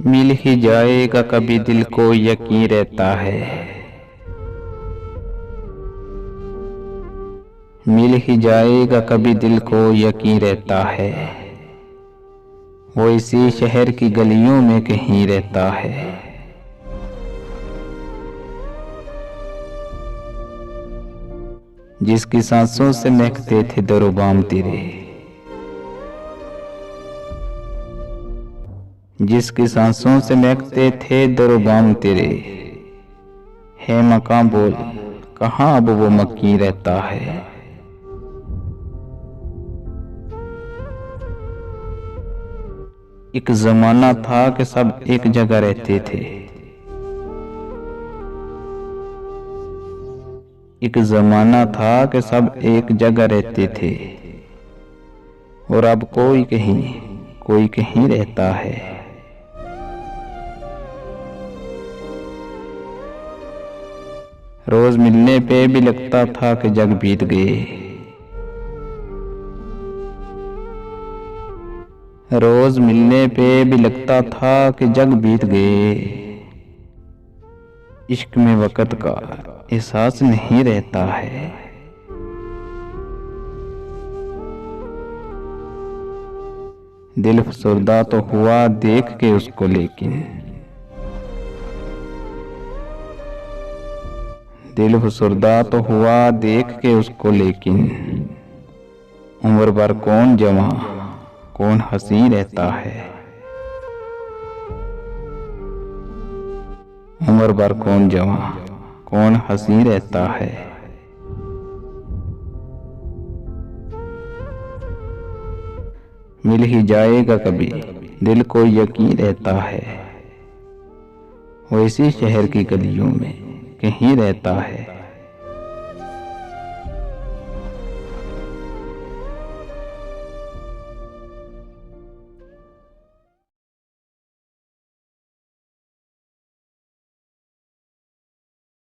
मिल ही जाएगा कभी दिल को यकीन रहता है। मिल ही जाएगा कभी दिल को यकीन रहता है। वो इसी शहर की गलियों में कहीं रहता है। जिसकी सांसों से महकते थे दरोबाम तेरे, जिसकी सांसों से महकते थे दरोबाम तेरे, है मकां बोल कहाँ अब वो मक्की रहता है। एक जमाना था कि सब एक जगह रहते थे। एक जमाना था कि सब एक जगह रहते थे, और अब कोई कहीं रहता है। रोज मिलने पे भी लगता था कि जग बीत गए। रोज मिलने पे भी लगता था कि जग बीत गए। इश्क में वक्त का एहसास नहीं रहता है। दिल फसुर्दा तो हुआ देख के उसको, लेकिन दिल फसुर्दा तो हुआ देख के उसको, लेकिन उम्र भर कौन जवां कौन हंसी रहता है। उम्र भर कौन जवां कौन हंसी रहता है। मिल ही जाएगा कभी दिल को यकीन रहता है। वो इसी शहर की गलियों में कहीं रहता है।